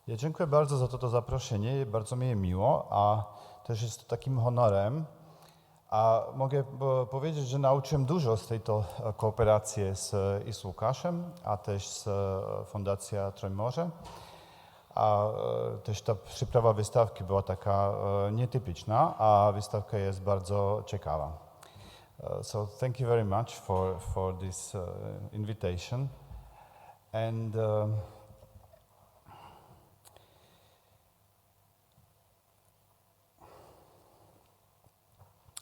Ja dziękuję bardzo za to zaproszenie, bardzo mi je miło, a też jest to takim honorem. A mogę powiedzieć, że nauczyłem dużo z tej kooperacji i z Łukaszem, a też z Fundacja Trójmorze. A też ta przyprawa wystawki była taka nietypiczna, a wystawka jest bardzo ciekawa. So thank you very much for this invitation. And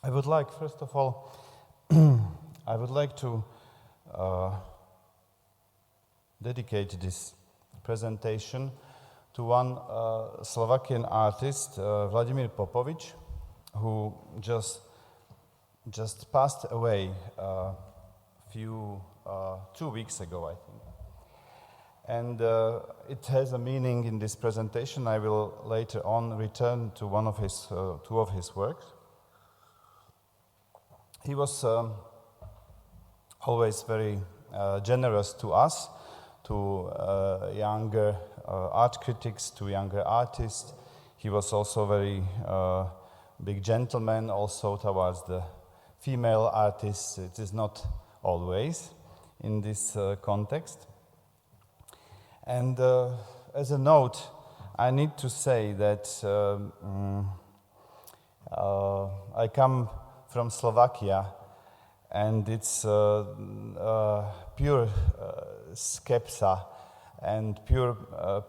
I would like, first of all, I would like to dedicate this presentation to one Slovakian artist, Vladimír Popovič, who just passed away 2 weeks ago, I think. And it has a meaning in this presentation. I will later on return to two of his works. He was always very generous to us, to younger art critics, to younger artists. He was also very big gentleman also towards the female artists. It is not always in this context. And as a note, I need to say that I come from Slovakia, and it's pure skepsa and pure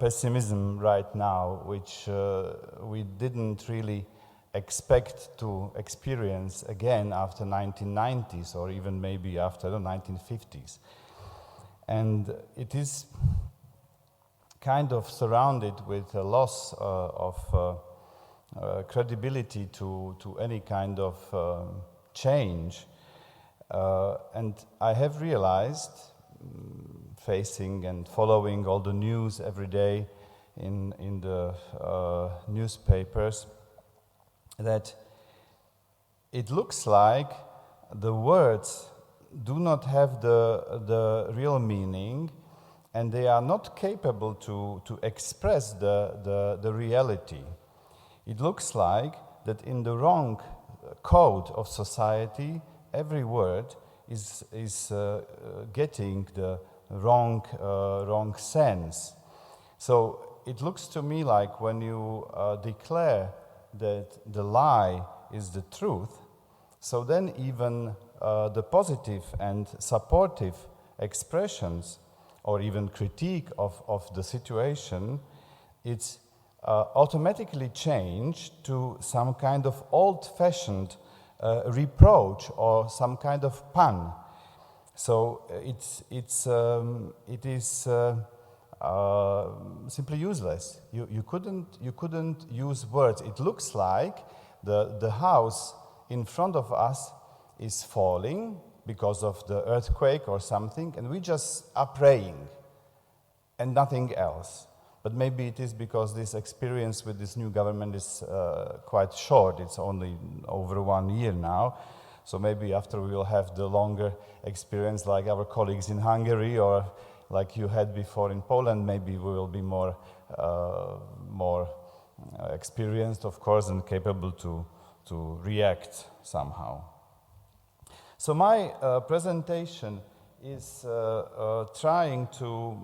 pessimism right now, which we didn't really expect to experience again after 1990s or even maybe after the 1950s. And it is kind of surrounded with a loss of credibility to any kind of change. And I have realized, facing and following all the news every day in the newspapers, that it looks like the words do not have the real meaning, and they are not capable to express the reality. It looks like that in the wrong code of society, every word is getting the wrong sense. So it looks to me like when you declare that the lie is the truth, so then even the positive and supportive expressions or even critique of the situation, it's automatically changed to some kind of old-fashioned reproach or some kind of pun. So it is simply useless. You couldn't use words. It looks like the house in front of us is falling because of the earthquake or something, and we just are praying and nothing else. But maybe it is because this experience with this new government is quite short. It's only over 1 year now. So maybe after we will have the longer experience like our colleagues in Hungary or like you had before in Poland, maybe we will be more experienced, of course, and capable to react somehow. So my presentation is trying to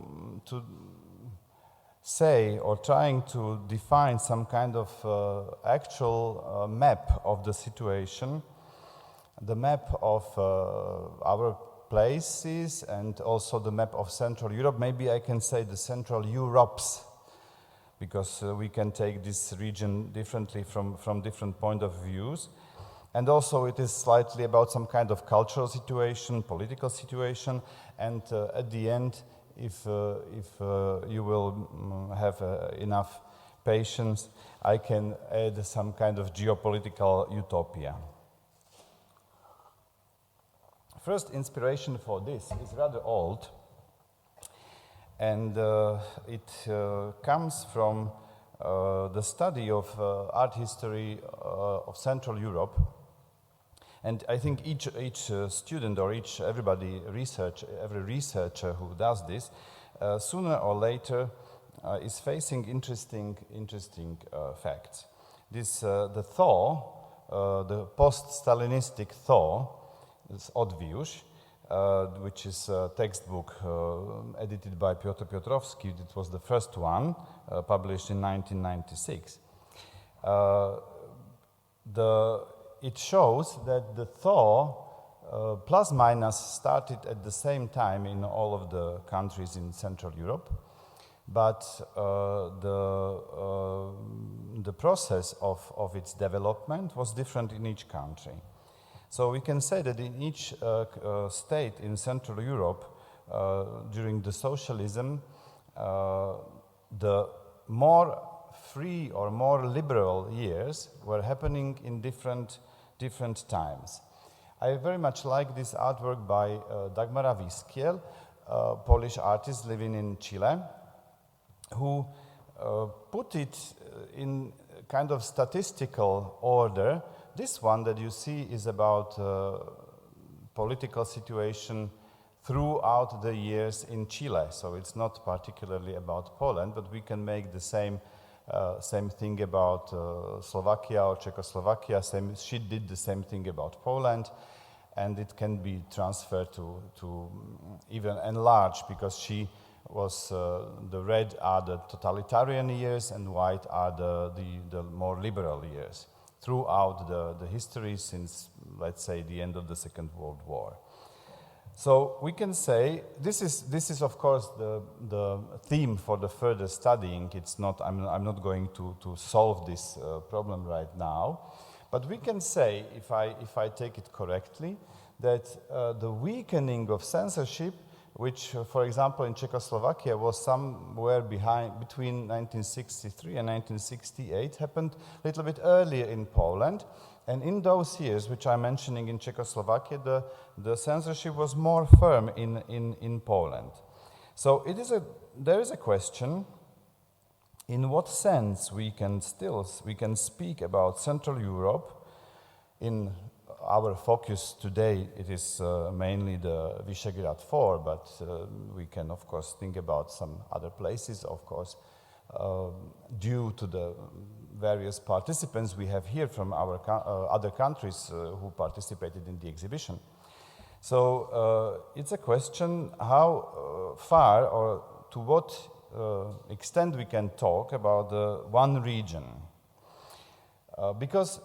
say or trying to define some kind of actual map of the situation, the map of our places and also the map of Central Europe. Maybe I can say the Central Europes, because we can take this region differently from different point of views. And also it is slightly about some kind of cultural situation, political situation, and at the end, if you will have enough patience, I can add some kind of geopolitical utopia. First inspiration for this is rather old, and it comes from the study of art history of Central Europe. And I think each student or every researcher who does this, sooner or later is facing interesting facts. The thaw, the post-Stalinistic thaw, is Odviush, which is a textbook edited by Piotr Piotrowski. It was the first one, published in 1996. It shows that the thaw, plus minus, started at the same time in all of the countries in Central Europe, but the process of its development was different in each country. So we can say that in each state in Central Europe, during the socialism, the more free or more liberal years were happening in different times. I very much like this artwork by Dagmara Wiskiel, a Polish artist living in Chile, who put it in kind of statistical order. This one that you see is about political situation throughout the years in Chile. So it's not particularly about Poland, but we can make the same thing about Slovakia or Czechoslovakia. She did the same thing about Poland, and it can be transferred to even enlarged, because she was the red are the totalitarian years and white are the more liberal years throughout the history since, let's say, the end of the Second World War. So we can say this is of course the theme for the further studying. It's not I'm not going to solve this problem right now, but we can say, if I take it correctly, that the weakening of censorship, which for example in Czechoslovakia was somewhere between 1963 and 1968, happened a little bit earlier in Poland. And in those years, which I'm mentioning in Czechoslovakia, the censorship was more firm in Poland. So there is a question: in what sense we can speak about Central Europe? In our focus today, it is mainly the Visegrad 4, but we can of course think about some other places, of course, due to the various participants we have here from our other countries who participated in the exhibition. So it's a question how far or to what extent we can talk about one region. Because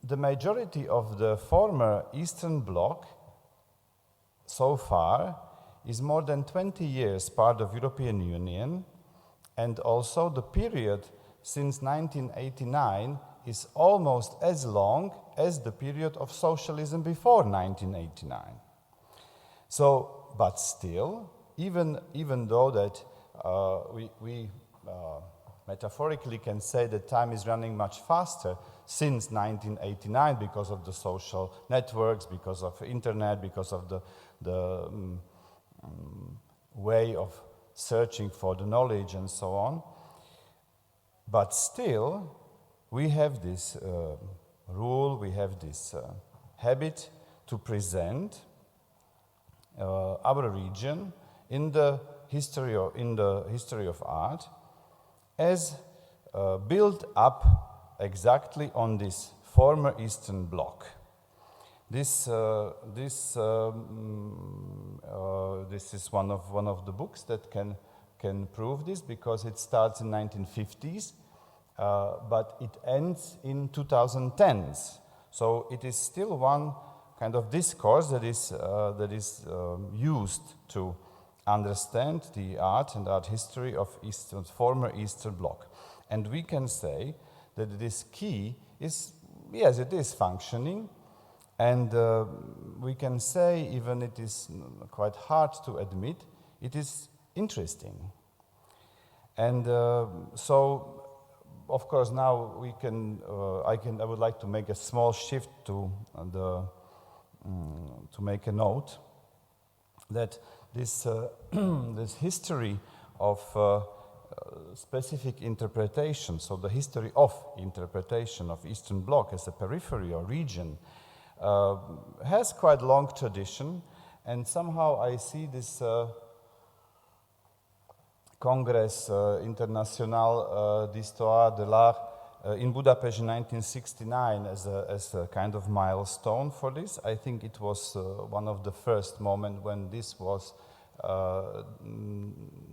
the majority of the former Eastern Bloc so far is more than 20 years part of European Union, and also the period since 1989 is almost as long as the period of socialism before 1989. So, but still, even though that we metaphorically can say that time is running much faster since 1989 because of the social networks, because of internet, because of the way of searching for the knowledge and so on. But still, we have this rule, we have this habit to present our region in the history of art as built up exactly on this former Eastern Bloc. This is one of the books that can prove this, because it starts in 1950s, but it ends in 2010s. So it is still one kind of discourse that is used to understand the art and art history of former Eastern Bloc. And we can say that this key is, yes, it is functioning, and we can say, even it is quite hard to admit, it is interesting. And so, of course, now we can. I would like to make a small shift to make a note that this this history of specific interpretation, so the history of interpretation of Eastern Bloc as a periphery or region, has quite long tradition, and somehow I see this Congress International d'Histoire de l'Art in Budapest in 1969 as a kind of milestone for this. I think it was one of the first moments when this was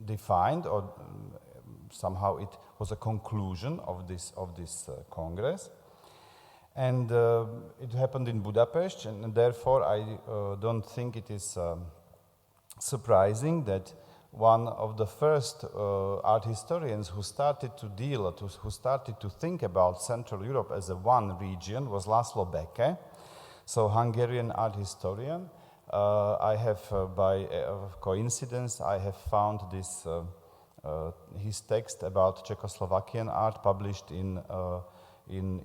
defined, or somehow it was a conclusion of this Congress. And it happened in Budapest, and therefore I don't think it is surprising that one of the first art historians who started to think about Central Europe as a one region was László Beke, so Hungarian art historian. I have, by coincidence, I have found this his text about Czechoslovakian art published in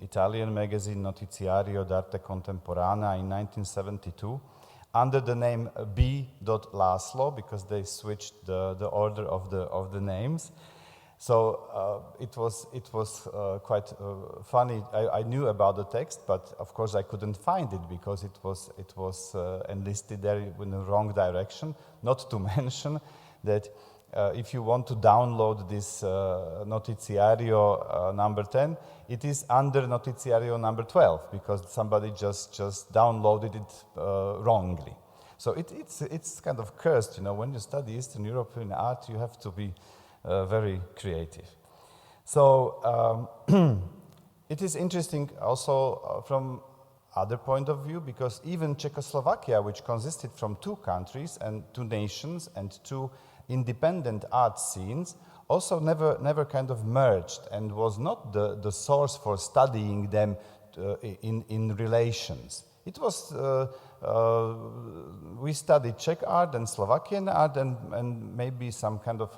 Italian magazine Notiziario d'Arte Contemporanea in 1972. Under the name B. László, because they switched the order of the names. So it was quite funny. I knew about the text, but of course I couldn't find it because it was enlisted there in the wrong direction. Not to mention that if you want to download this Notiziario number 10, it is under Notiziario number 12 because somebody just downloaded it wrongly. So it's kind of cursed, you know. When you study Eastern European art, you have to be very creative. So it is interesting also from other point of view, because even Czechoslovakia, which consisted from two countries and two nations and two independent art scenes, also never kind of merged and was not the source for studying them in relations. It was, we studied Czech art and Slovakian art and maybe some kind of,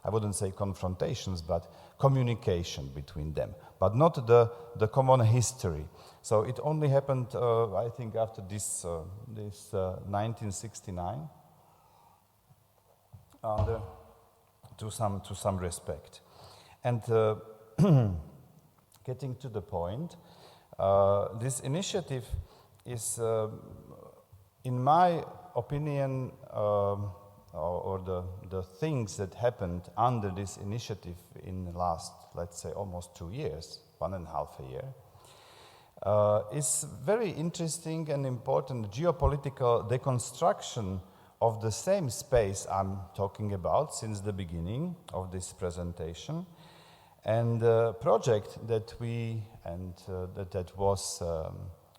I wouldn't say confrontations, but communication between them, but not the common history. So it only happened, I think, after this 1969. To some respect. And getting to the point, this initiative is, in my opinion, or the things that happened under this initiative in the last, let's say, almost 2 years, 1.5 years, is very interesting and important geopolitical deconstruction of the same space I'm talking about since the beginning of this presentation, and the project that that was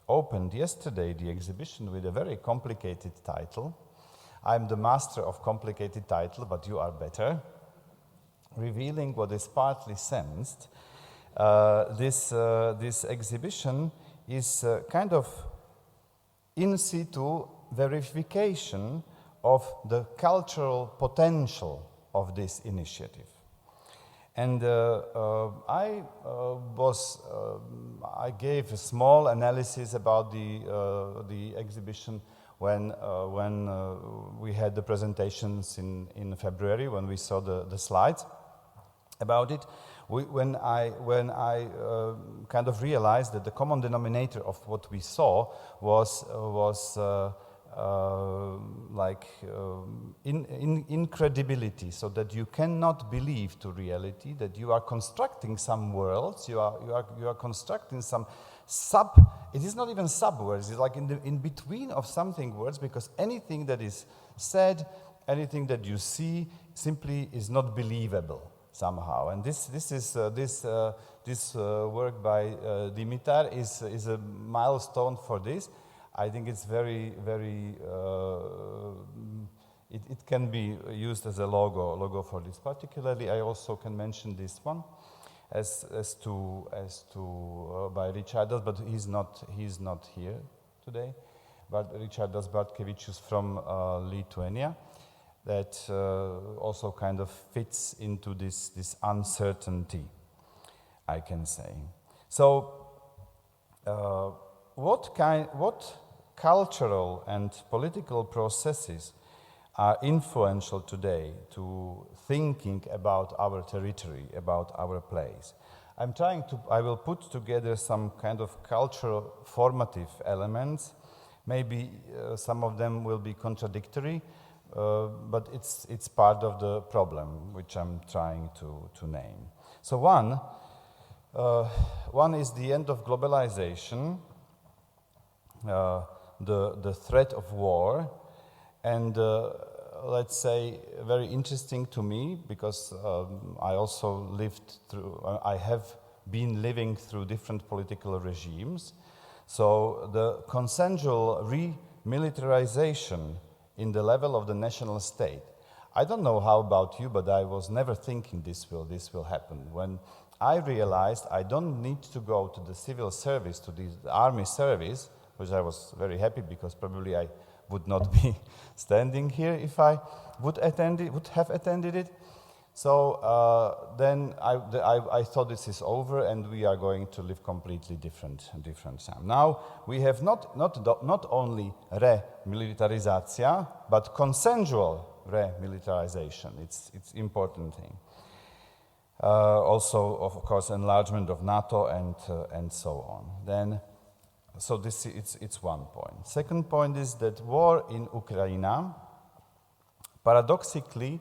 opened yesterday, the exhibition, with a very complicated title. I'm the master of complicated title, but you are better. Revealing what is partly sensed. This exhibition is kind of in situ verification of the cultural potential of this initiative. And I gave a small analysis about the exhibition when we had the presentations in February, when we saw the slides about it. When I kind of realized that the common denominator of what we saw was incredibility, so that you cannot believe to reality, that you are constructing some worlds, you are constructing some it is not even sub-words, it's like in between of something words, because anything that is said, anything that you see, simply is not believable somehow. And this work by Dimitar is a milestone for this. I think it's very, very. It can be used as a logo for this. Particularly, I also can mention this one, as to by Richardas, but he's not here today. But Richardas Bartkevičius from Lithuania, that also kind of fits into this uncertainty, I can say. So, what cultural and political processes are influential today to thinking about our territory, about our place? I will put together some kind of cultural formative elements. Maybe some of them will be contradictory, but it's part of the problem which I'm trying to name. So one is the end of globalization, the threat of war, and let's say very interesting to me because I also I have been living through different political regimes. So the consensual remilitarization in the level of the national state. I don't know how about you, but I was never thinking this will happen. When I realized I don't need to go to the civil service, to the army service, which I was very happy because probably I would not be standing here if I would have attended it. So then I thought this is over and we are going to live completely different time. Now we have not only remilitarization, but consensual remilitarization. It's important thing. Also, of course, enlargement of NATO and so on. Then, so this it's one point. Second point is that war in Ukraine paradoxically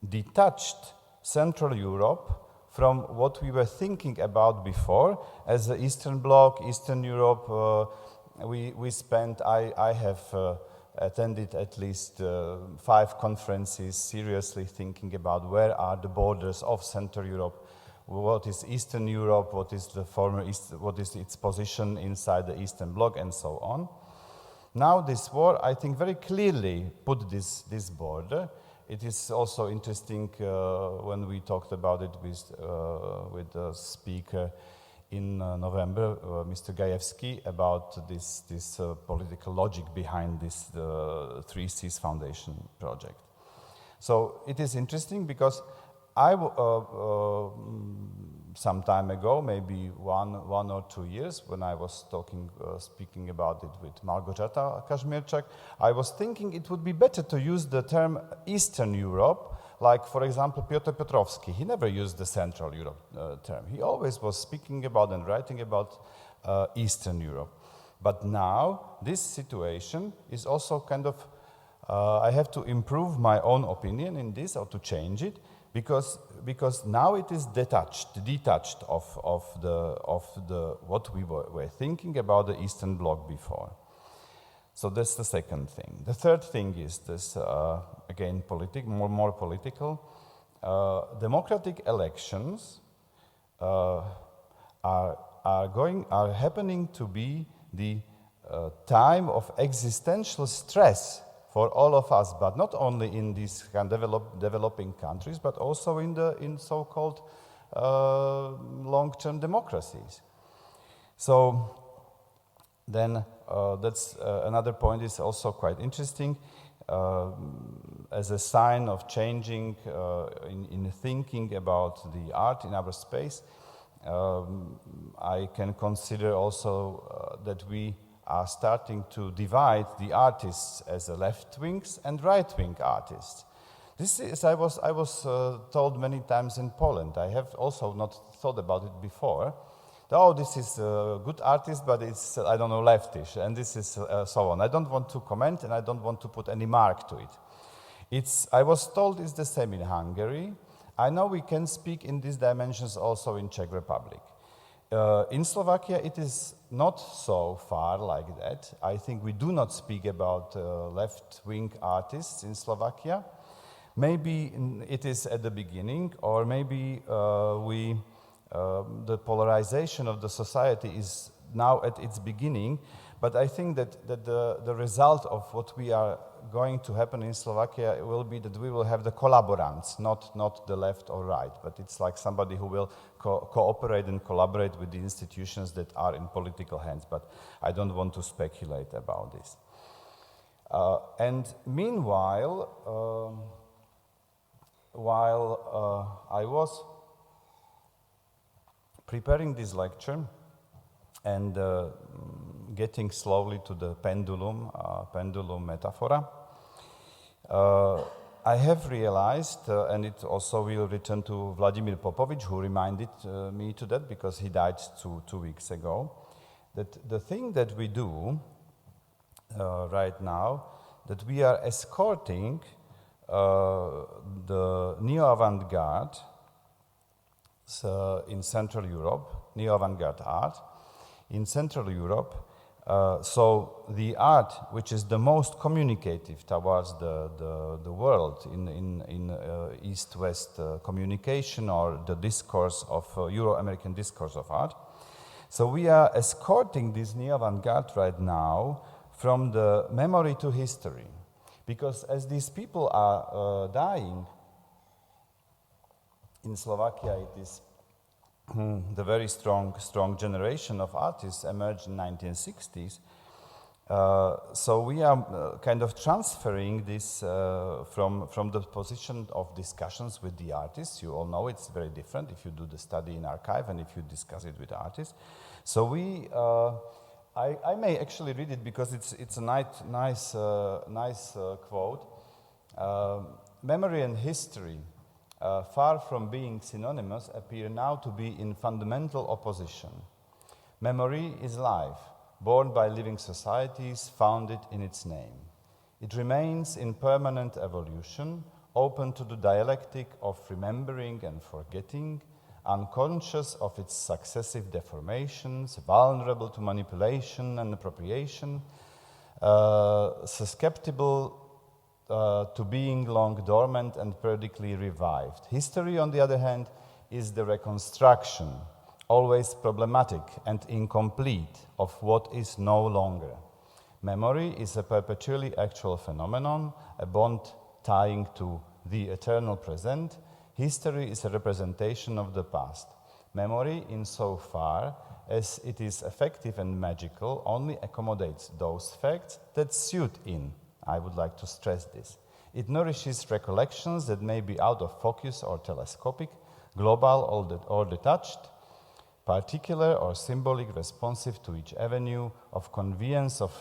detached Central Europe from what we were thinking about before as the Eastern Bloc, Eastern Europe. I have attended at least 5 conferences seriously thinking about where are the borders of Central Europe, what is Eastern Europe, what is the former East, what is its position inside the Eastern Bloc, and so on. Now this war, I think, very clearly put this border. It is also interesting when we talked about it with the speaker in November, Mr. Gajewski, about this political logic behind this Three Seas Foundation project. So it is interesting because some time ago, maybe one or 2 years, when I was speaking about it with Małgorzata Kazimierczak, I was thinking it would be better to use the term Eastern Europe, like, for example, Piotr Piotrowski. He never used the Central Europe term. He always was speaking about and writing about Eastern Europe. But now, this situation is also kind of, I have to improve my own opinion in this, or to change it, because now it is detached of the what we were thinking about the Eastern Bloc before. So that's the second thing. The third thing is this again more political. Democratic elections are happening to be the time of existential stress for all of us, but not only in these kind of developing countries, but also in so-called long-term democracies. So then that's another point is also quite interesting. As a sign of changing in thinking about the art in our space, I can consider also that we are starting to divide the artists as left-wings and right-wing artists. This is, I was told many times in Poland. I have also not thought about it before. Oh, this is a good artist, but it's, I don't know, leftish, and this is so on. I don't want to comment, and I don't want to put any mark to it. I was told it's the same in Hungary. I know we can speak in these dimensions also in Czech Republic. In Slovakia, it is not so far like that. I think we do not speak about left-wing artists in Slovakia. Maybe it is at the beginning, or maybe the polarization of the society is now at its beginning. But I think that the result of what we are going to happen in Slovakia will be that we will have the collaborants, not the left or right, but it's like somebody who will cooperate and collaborate with the institutions that are in political hands. But I don't want to speculate about this. And meanwhile, while I was preparing this lecture and getting slowly to the pendulum metaphor, I have realized, and it also will return to Vladimir Popovic, who reminded me to that because he died two weeks ago, that the thing that we do right now, that we are escorting the neo-avant-garde in Central Europe, neo-avant-garde art in Central Europe. So the art which is the most communicative towards the world in East-West communication, or the discourse of Euro-American discourse of art. So we are escorting this neo-avant-garde right now from the memory to history, because as these people are dying, in Slovakia it is the very strong generation of artists emerged in 1960s. So we are kind of transferring this from the position of discussions with the artists. You all know it's very different if you do the study in archive and if you discuss it with artists. So we, I may actually read it because it's a nice quote. Memory and history, far from being synonymous, appear now to be in fundamental opposition. Memory is life, born by living societies, founded in its name. It remains in permanent evolution, open to the dialectic of remembering and forgetting, unconscious of its successive deformations, vulnerable to manipulation and appropriation, susceptible to being long dormant and periodically revived. History, on the other hand, is the reconstruction, always problematic and incomplete, of what is no longer. Memory is a perpetually actual phenomenon, a bond tying to the eternal present. History is a representation of the past. Memory, insofar as it is effective and magical, only accommodates those facts that suit in. I would like to stress this. It nourishes recollections that may be out of focus or telescopic, global or detached, particular or symbolic, responsive to each avenue of conveyance of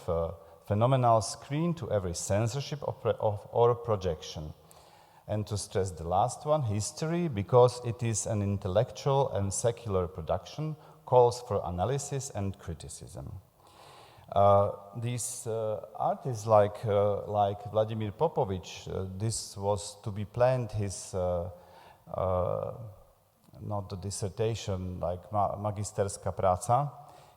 phenomenal screen, to every censorship or projection. And to stress the last one, history, because it is an intellectual and secular production, calls for analysis and criticism. These artists like Vladimír Popovič, this was to be planned his, not the dissertation, like magisterská práca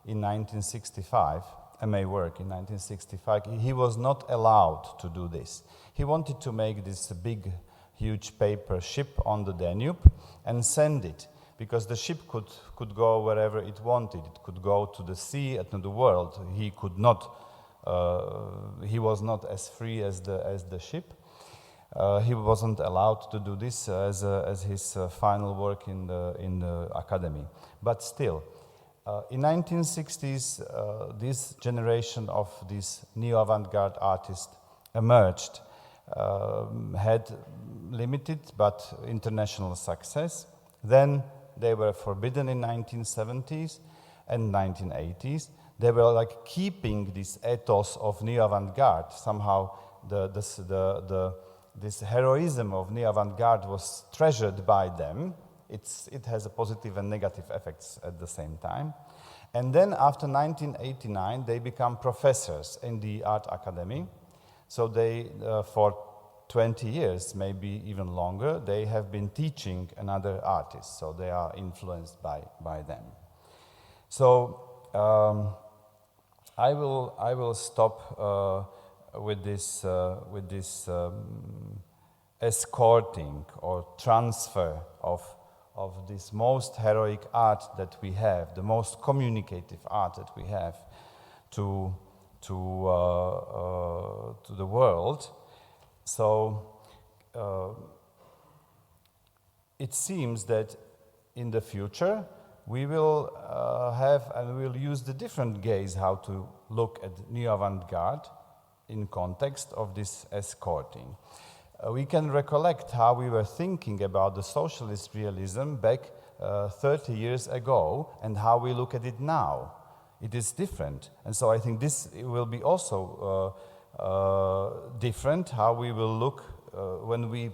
in 1965, MA work in 1965. He was not allowed to do this. He wanted to make this big, huge paper ship on the Danube and send it, because the ship could go wherever it wanted. It could go to the sea and to the world. He could not. He was not as free as the ship. He wasn't allowed to do this as his final work in the academy. But still, in 1960s, this generation of these neo-avant-garde artists emerged, had limited but international success. Then they were forbidden in 1970s and 1980s. They were like keeping this ethos of neo-avant-garde. Somehow this heroism of neo-avant-garde was treasured by them. It has a positive and negative effects at the same time. And then after 1989, they become professors in the art academy. So they, for 20 years, maybe even longer, they have been teaching another artist, so they are influenced by them. So I will stop with this escorting or transfer of this most heroic art that we have, the most communicative art that we have, to the world. So it seems that in the future we will have and we will use the different gaze how to look at neo-avant-garde in context of this escorting. We can recollect how we were thinking about the socialist realism back 30 years ago and how we look at it now. It is different, and so I think this will be also different, how we will look when we,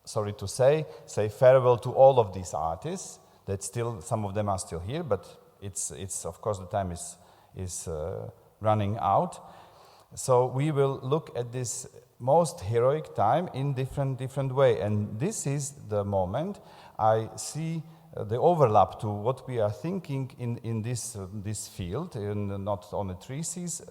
sorry to say farewell to all of these artists, that still, some of them are still here, but it's of course the time is running out. So we will look at this most heroic time in different way. And this is the moment I see the overlap to what we are thinking in this field, in not only three Cs,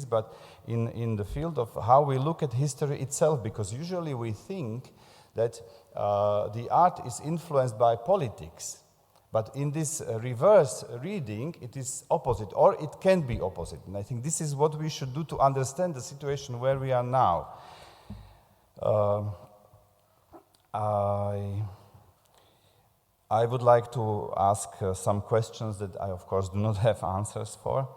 but in the field of how we look at history itself, because usually we think that the art is influenced by politics. But in this reverse reading, it is opposite, or it can be opposite. And I think this is what we should do to understand the situation where we are now. I would like to ask some questions that I, of course, do not have answers for.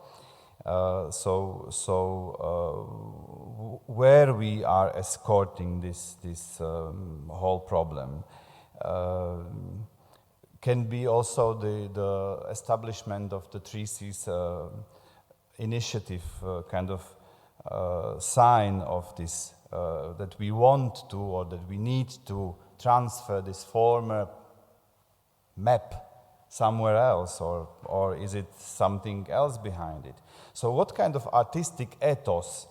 Where we are escorting this whole problem can be also the establishment of the 3Cs initiative, kind of sign of this, that we want to or that we need to transfer this former map somewhere else, or is it something else behind it? So what kind of artistic ethos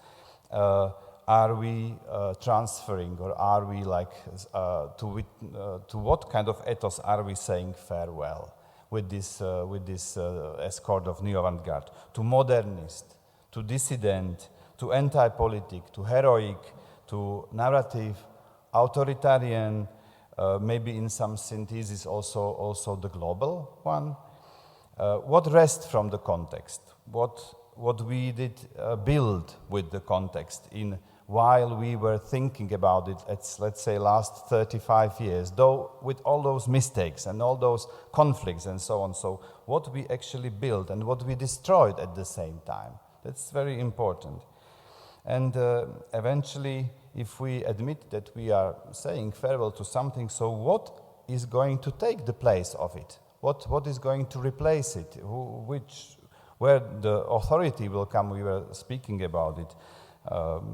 are we transferring, or are we to what kind of ethos are we saying farewell with this escort of new avant-garde? To modernist, to dissident, to anti-politic, to heroic, to narrative, authoritarian, maybe in some synthesis also the global one. What rests from the context? What we did build with the context in while we were thinking about it, let's say last 35 years, though with all those mistakes and all those conflicts and so on. So what we actually built and what we destroyed at the same time. That's very important. And eventually, if we admit that we are saying farewell to something, so what is going to take the place of it? What is going to replace it? Where the authority will come? We were speaking about it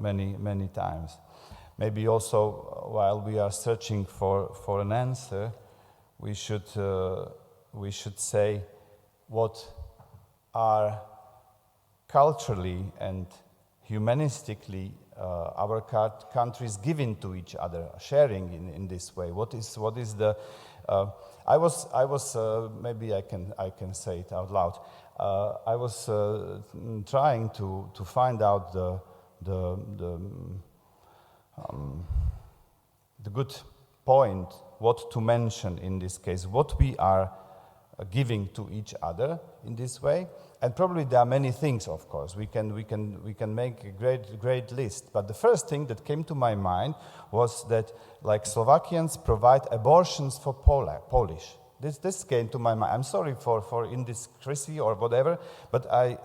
many times. Maybe also while we are searching for an answer, we should say what are culturally and humanistically our countries giving to each other, sharing in this way. What is the? I was maybe I can say it out loud. I was trying to find out the good point, what to mention in this case, what we are giving to each other in this way. And probably there are many things, of course. We can make a great list. But the first thing that came to my mind was that, like, Slovakians provide abortions for Polish. This came to my mind. I'm sorry for indiscrecy or whatever, but I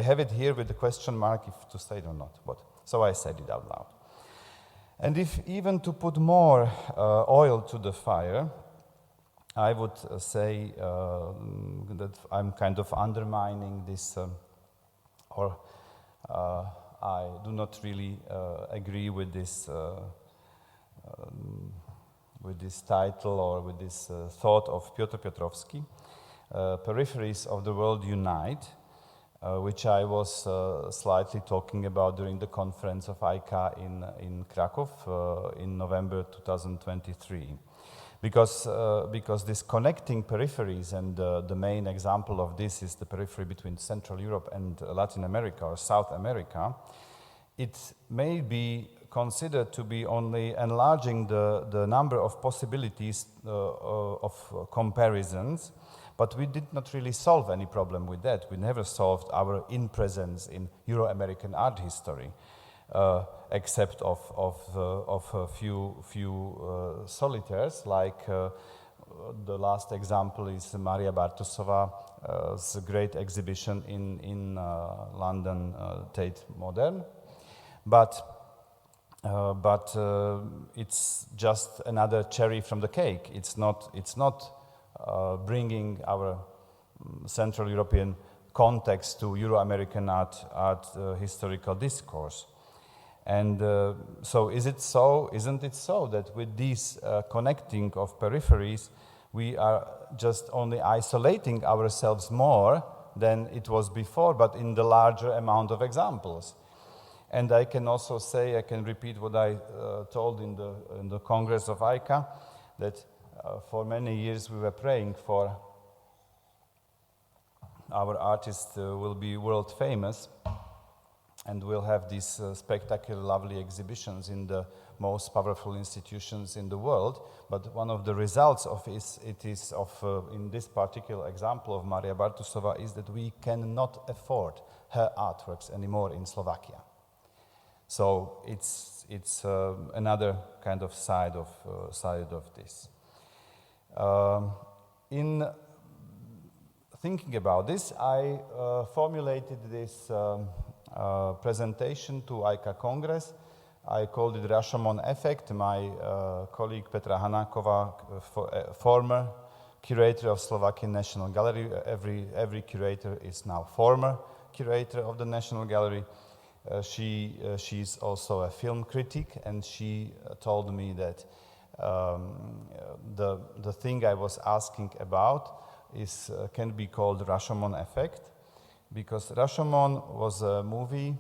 have it here with the question mark if to say it or not. But so I said it out loud. And if even to put more oil to the fire, I would say that I'm kind of undermining this, or I do not really agree with this title or with this thought of Piotr Piotrowski, Peripheries of the World Unite, which I was slightly talking about during the conference of ICA in Krakow in November 2023. Because this connecting peripheries, and the main example of this is the periphery between Central Europe and Latin America or South America, it may be considered to be only enlarging the number of possibilities of comparisons, but we did not really solve any problem with that. We never solved our in-presence in Euro-American art history. Except of a few solitaires, like the last example is Maria Bartosova's great exhibition in London Tate Modern, but it's just another cherry from the cake. It's not bringing our Central European context to Euro-American art historical discourse. And so isn't it so that with these connecting of peripheries, we are just only isolating ourselves more than it was before, but in the larger amount of examples? And I can also say, I can repeat what I told in the Congress of ICA, that for many years we were praying for our artist will be world famous and will have these spectacular, lovely exhibitions in the most powerful institutions in the world. But one of the results of in this particular example of Maria Bartusova is that we cannot afford her artworks anymore in Slovakia. So it's another kind of side of this. In thinking about this, I formulated this presentation to ICA Congress. I called it Rashomon Effect. My colleague Petra Hanáková, former curator of Slovakian National Gallery, every curator is now former curator of the National Gallery. She's also a film critic, and she told me that the thing I was asking about can be called Rashomon Effect, because Rashomon was a movie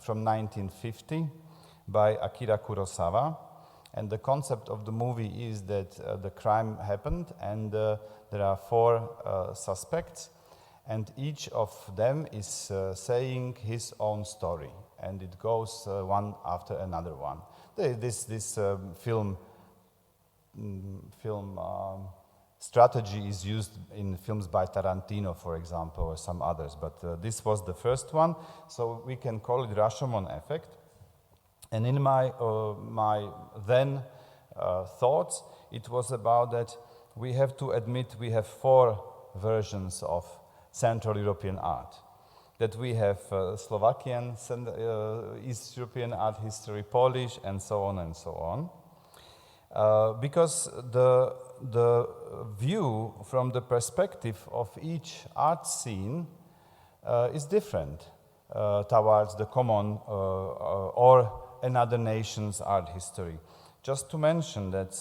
from 1950 by Akira Kurosawa, and the concept of the movie is that the crime happened, and there are 4 suspects, and each of them is saying his own story, and it goes one after another one. This film strategy is used in films by Tarantino, for example, or some others, but this was the first one, so we can call it Rashomon Effect. And in my then thoughts, it was about that we have to admit we have 4 versions of Central European art. That we have Slovakian, East European art history, Polish, and so on and so on. Because the view from the perspective of each art scene is different towards the common or another nation's art history. Just to mention that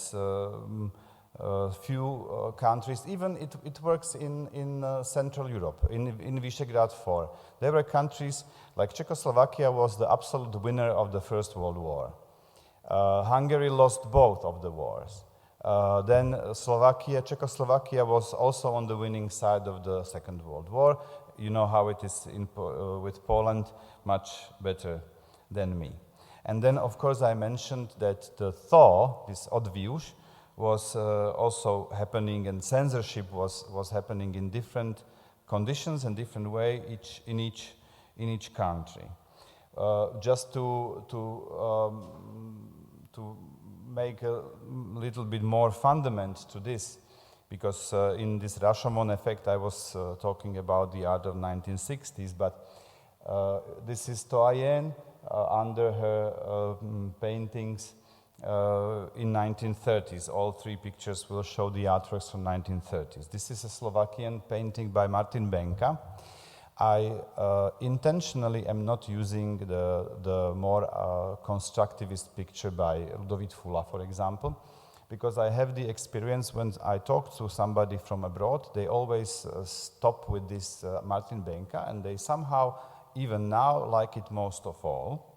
few countries, even it works in Central Europe, in Visegrad 4. There were countries like Czechoslovakia was the absolute winner of the First World War. Hungary lost both of the wars. Then Czechoslovakia was also on the winning side of the Second World War. You know how it is with Poland, much better than me. And then, of course, I mentioned that the thaw, this odviush, was also happening, and censorship was happening in different conditions and different way in each country. Just to make a little bit more fundament to this, because in this Rashomon Effect I was talking about the art of 1960s, but this is Toyen under her paintings in 1930s. All 3 pictures will show the artworks from 1930s. This is a Slovakian painting by Martin Benka. I intentionally am not using the more constructivist picture by Ludovít Fula, for example, because I have the experience when I talk to somebody from abroad, they always stop with this Martin Benka, and they somehow, even now, like it most of all.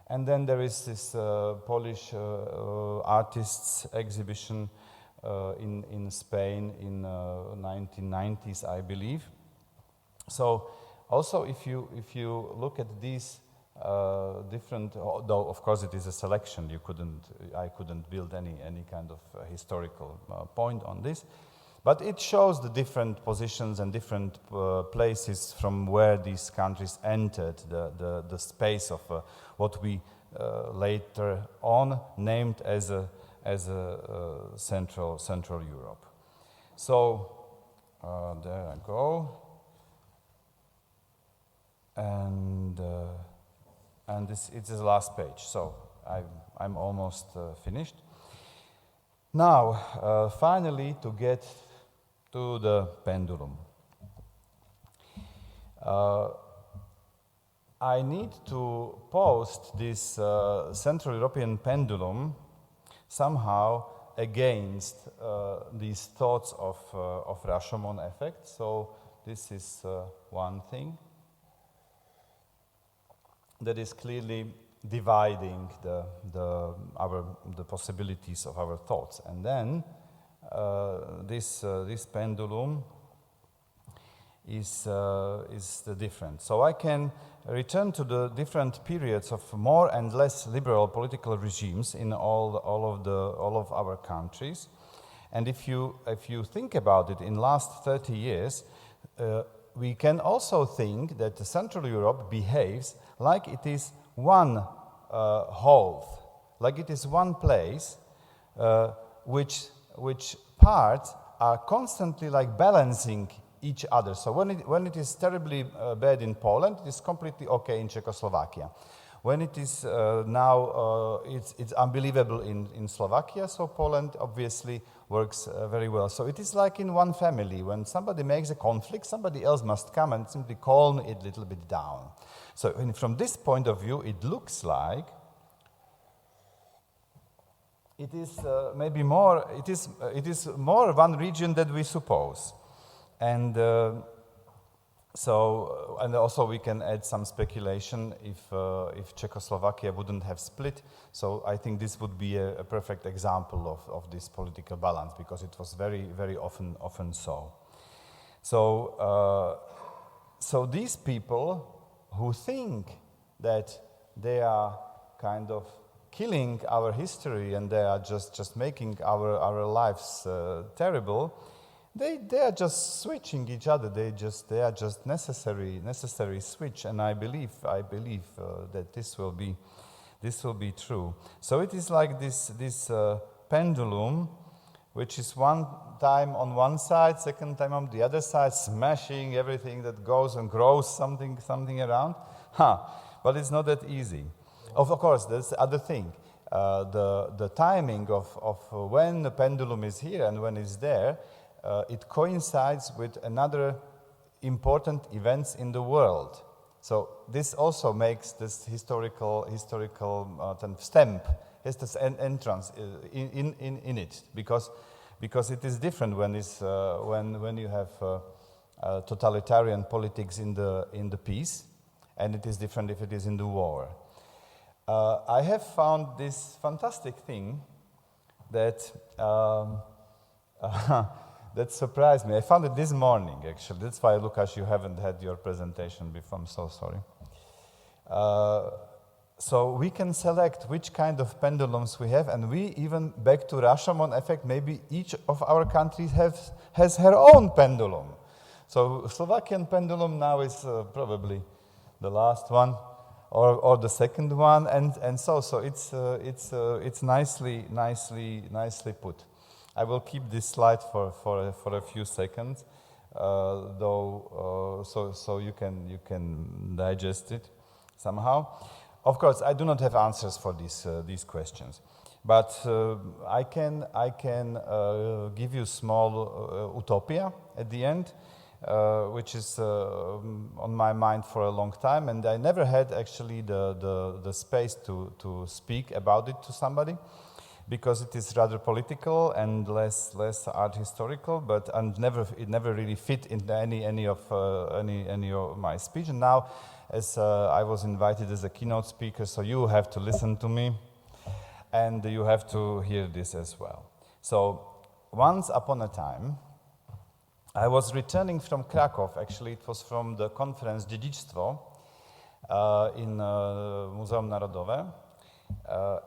And then there is this Polish artists exhibition in Spain in 1990s, I believe. So also if you look at these different, though of course it is a selection, I couldn't build any kind of historical point on this, but it shows the different positions and different places from where these countries entered the space of what we later on named as a Central Europe. So there I go. And this it's the last page, so I'm almost finished. Now, finally, to get to the pendulum. I need to post this Central European pendulum somehow against these thoughts of Rashomon effect. So this is one thing. that is clearly dividing the possibilities of our thoughts. And then this pendulum is the difference. So I can return to the different periods of more and less liberal political regimes in all of our countries. And if you think about it, in last 30 years, we can also think that Central Europe behaves like it is one whole, like it is one place, which parts are constantly like balancing each other. So when it is terribly bad in Poland, it is completely okay in Czechoslovakia. When it is now, it's unbelievable in Slovakia, so Poland obviously works very well. So it is like in one family. When somebody makes a conflict, somebody else must come and simply calm it a little bit down. So from this point of view, it looks like it is maybe more. It is more one region than we suppose, and and also we can add some speculation if Czechoslovakia wouldn't have split. So I think this would be a perfect example of this political balance, because it was very, very often so. So these people who think that they are kind of killing our history and they are just making our lives terrible, they are just switching each other. They are just necessary switch, and I believe that this will be true. So it is like this pendulum, which is one time on one side, second time on the other side, smashing everything that goes and grows something around. But it's not that easy. Of course, there's the other thing. The timing of when the pendulum is here and when it's there, it coincides with another important events in the world. So this also makes this historical stamp, has this entrance in it, because it is different when you have totalitarian politics in the peace, and it is different if it is in the war. I have found this fantastic thing that that surprised me. I found it this morning, actually. That's why, Lukáš, you haven't had your presentation before. I'm so sorry. So we can select which kind of pendulums we have, and we even, back to Rashomon effect, maybe each of our countries has her own pendulum. So Slovakian pendulum now is probably the last one, or the second one, and so it's nicely put. I will keep this slide for a few seconds, so you can digest it somehow. Of course, I do not have answers for these questions, but I can give you small utopia at the end, which is on my mind for a long time, and I never had actually the space to speak about it to somebody, because it is rather political and less art historical, but it never really fit into any of my speech. And now, as I was invited as a keynote speaker, so you have to listen to me, and you have to hear this as well. So once upon a time, I was returning from Krakow. Actually, it was from the conference Dziedzictwo in Muzeum Narodowe.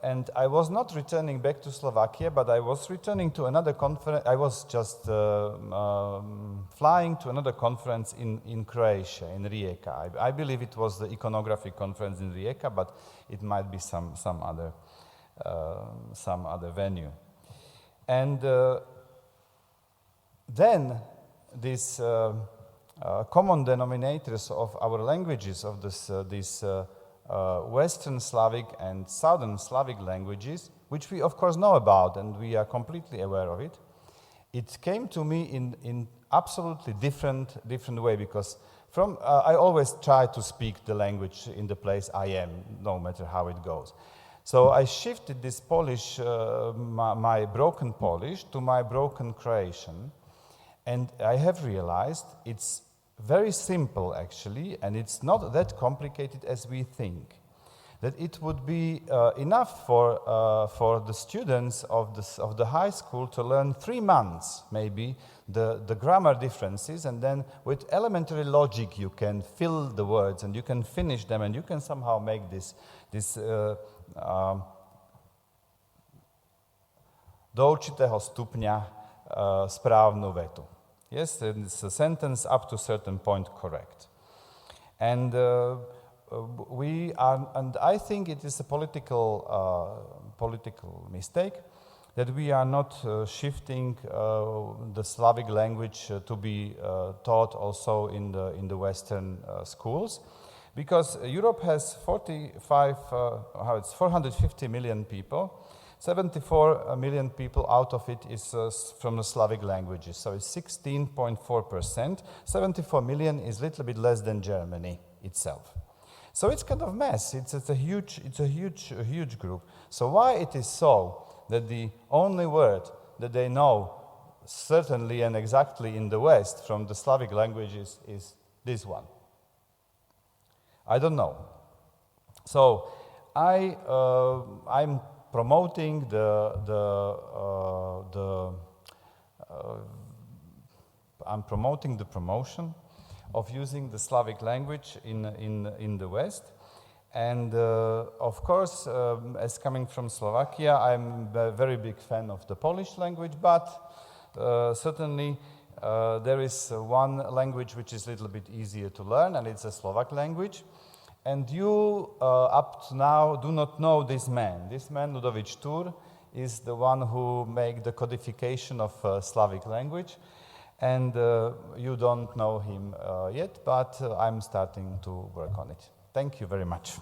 And I was not returning back to Slovakia, but I was returning to another conference. I was just flying to another conference in Croatia, in Rijeka. I believe it was the iconography conference in Rijeka, but it might be some other venue. And then these common denominators of our languages, of these Western Slavic and Southern Slavic languages, which we of course know about and we are completely aware of it, it came to me in absolutely different way, because I always try to speak the language in the place I am, no matter how it goes. So I shifted this Polish, my broken Polish, to my broken Croatian, and I have realized it's very simple, actually, and it's not that complicated as we think. that it would be enough for the students of the high school to learn 3 months, maybe, the grammar differences, and then with elementary logic you can fill the words and you can finish them and you can somehow make this do určitého stupňa správnu vetu. Yes, it's a sentence up to a certain point correct. And I think it is a political mistake that we are not shifting the Slavic language to be taught also in the Western schools, because Europe has 450 million people. 74 million people out of it is from the Slavic languages, so it's 16.4%. 74 million is a little bit less than Germany itself. So it's kind of mess. It's a huge group. So why it is so that the only word that they know certainly and exactly in the West from the Slavic languages is this one? I don't know. So I'm promoting I'm promoting the promotion of using the Slavic language in the West, and of course, as coming from Slovakia, I'm a very big fan of the Polish language, but certainly there is one language which is a little bit easier to learn, and it's the Slovak language. And you, up to now, do not know this man. This man, Ludovic Tur, is the one who made the codification of Slavic language. And you don't know him yet, but I'm starting to work on it. Thank you very much.